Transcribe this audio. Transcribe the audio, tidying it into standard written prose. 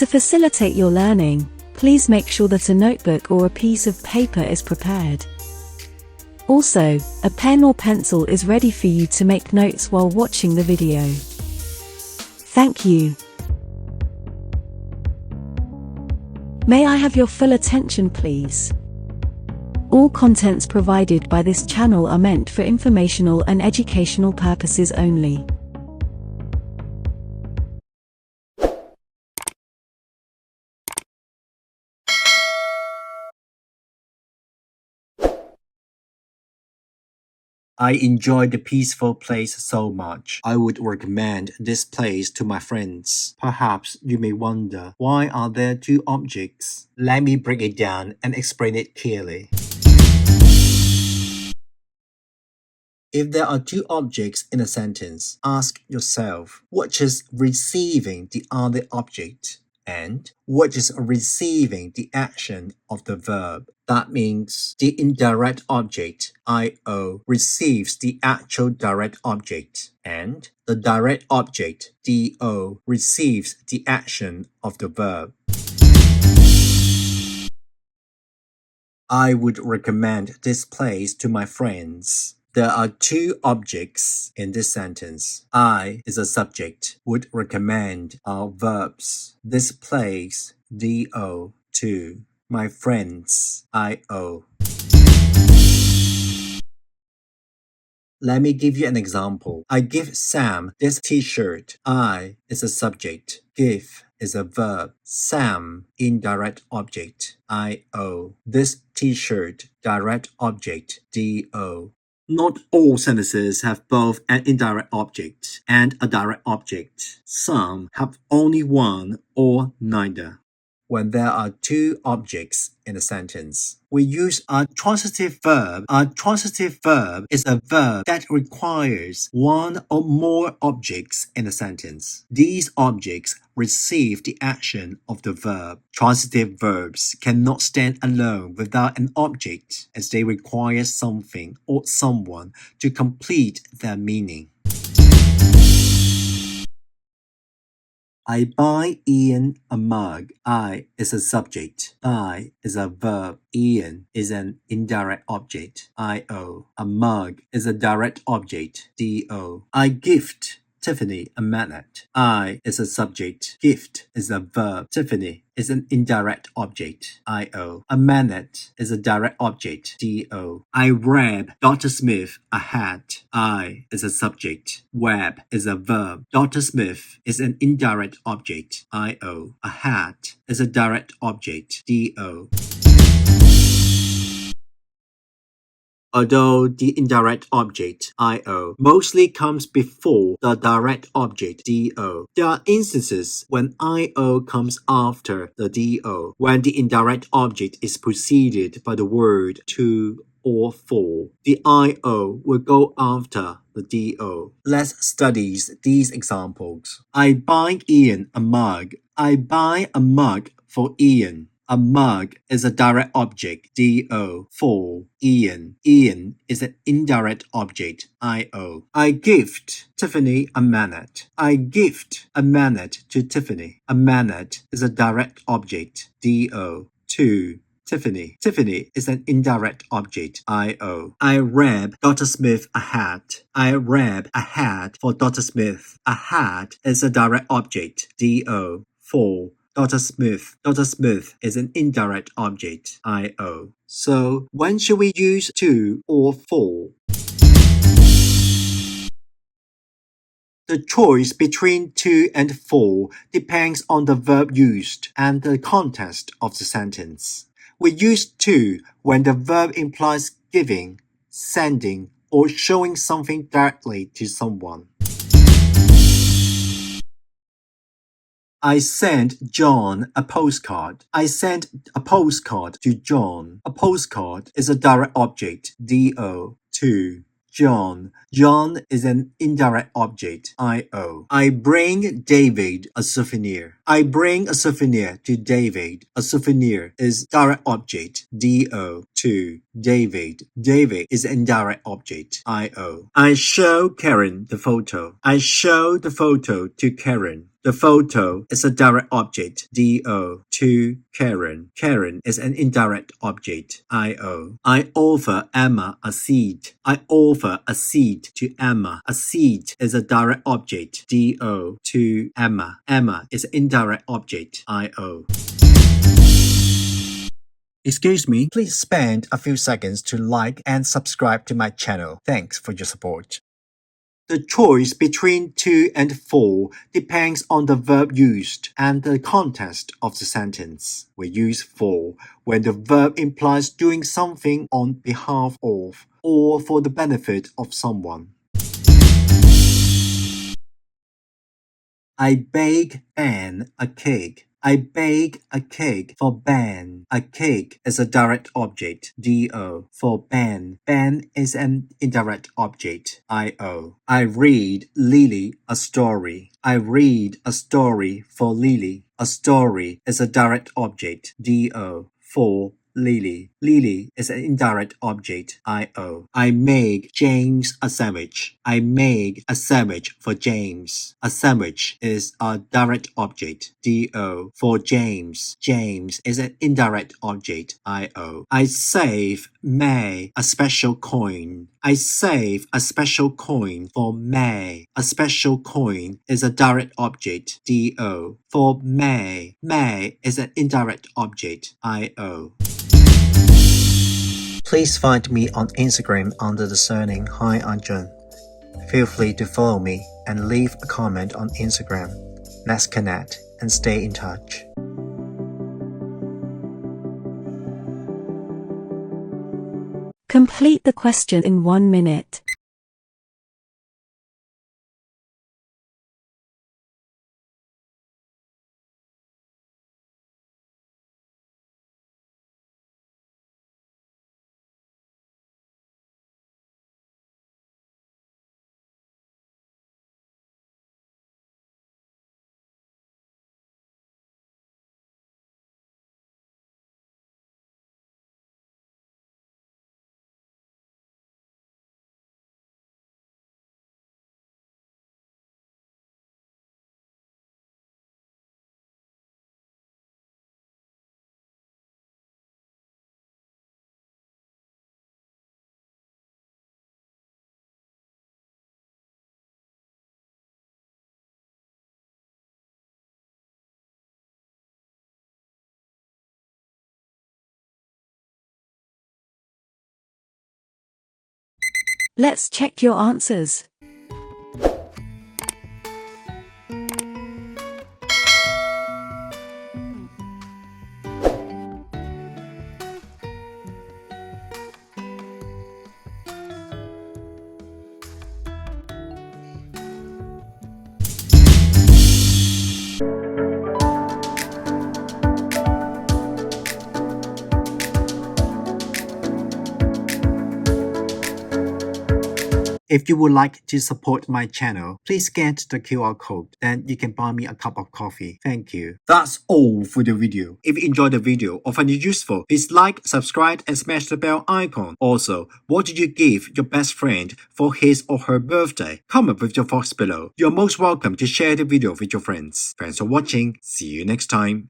facilitate your learning, please make sure that a notebook or a piece of paper is prepared. Also, a pen or pencil is ready for you to make notes while watching the video. Thank you. May I have your full attention, please? All contents provided by this channel are meant for informational and educational purposes only. I enjoy the peaceful place so much. I would recommend this place to my friends. Perhaps you may wonder, why are there two objects? Let me break it down and explain it clearly. If there are two objects in a sentence, ask yourself, which is receiving the other object? And which is receiving the action of the verb? That means the indirect object, IO, receives the actual direct object, and the direct object, DO, receives the action of the verb. I would recommend this place to my friends. There are two objects in this sentence. I is a subject. Would recommend are verbs. This place, DO, to. My friends, IO. Let me give you an example. I give Sam this t-shirt. I is a subject. Give is a verb. Sam, indirect object. IO. This t-shirt, direct object. DO. Not all sentences have both an indirect object and a direct object. Some have only one or neither. When there are two objects in a sentence, we use a transitive verb. A transitive verb is a verb that requires one or more objects in a sentence. These objects receive the action of the verb. Transitive verbs cannot stand alone without an object, as they require something or someone to complete their meaning. I buy Ian a mug. I is a subject. Buy is a verb. Ian is an indirect object. IO. A mug is a direct object. DO. I gift Tiffany a magnet. I is a subject. Gift is a verb. Tiffany is an indirect object. IO. A magnet is a direct object. DO. I wrap Dr. Smith a hat. I is a subject. Wrap is a verb. Dr. Smith is an indirect object. IO. A hat is a direct object. DO. Although the indirect object, IO, mostly comes before the direct object, DO, there are instances when IO comes after the DO, when the indirect object is preceded by the word to or for. The IO will go after the DO. Let's study these examples. I buy Ian a mug. I buy a mug for Ian. A mug is a direct object, DO, for Ian. Ian is an indirect object, IO. I gift Tiffany a magnet. I gift a magnet to Tiffany. A magnet is a direct object, DO, to Tiffany. Tiffany is an indirect object, IO. I wrap Dr. Smith a hat. I wrap a hat for Dr. Smith. A hat is a direct object, DO, for Dr. Smith. Dr. Smith is an indirect object, IO. So, when should we use to or for? The choice between to and for depends on the verb used and the context of the sentence. We use to when the verb implies giving, sending, or showing something directly to someone. I sent John a postcard. I sent a postcard to John. A postcard is a direct object, DO, to John. John is an indirect object, IO. I bring David a souvenir. I bring a souvenir to David. A souvenir is direct object, DO, 2. David. David is an indirect object. I.O. I show Karen the photo. I show the photo to Karen. The photo is a direct object. D.O. To Karen. Karen is an indirect object. I.O. I offer Emma a seat. I offer a seat to Emma. A seat is a direct object. D.O. To Emma. Emma is an indirect object. I.O. Excuse me, please spend a few seconds to like and subscribe to my channel. Thanks for your support. The choice between 2 and 4 depends on the verb used and the context of the sentence. We use for when the verb implies doing something on behalf of or for the benefit of someone. I bake Ben a cake. I bake a cake for Ben. A cake is a direct object. D.O. For Ben. Ben is an indirect object. I.O. I read Lily a story. I read a story for Lily. A story is a direct object. D.O. For Lily. Lily is an indirect object. I.O. I make James a sandwich. I make a sandwich for James. A sandwich is a direct object. D.O. For James. James is an indirect object. I.O. I save May a special coin. I save a special coin for May. A special coin is a direct object. D.O. For May. May is an indirect object. I.O. Please find me on Instagram under the surname Hi Arjun. Feel free to follow me and leave a comment on Instagram. Let's connect and stay in touch. Complete the question in 1 minute. Let's check your answers. If you would like to support my channel, please scan the QR code. Then you can buy me a cup of coffee. Thank you. That's all for the video. If you enjoyed the video or find it useful, please like, subscribe, and smash the bell icon. Also, what did you give your best friend for his or her birthday? Comment with your thoughts below. You're most welcome to share the video with your friends. Thanks for watching. See you next time.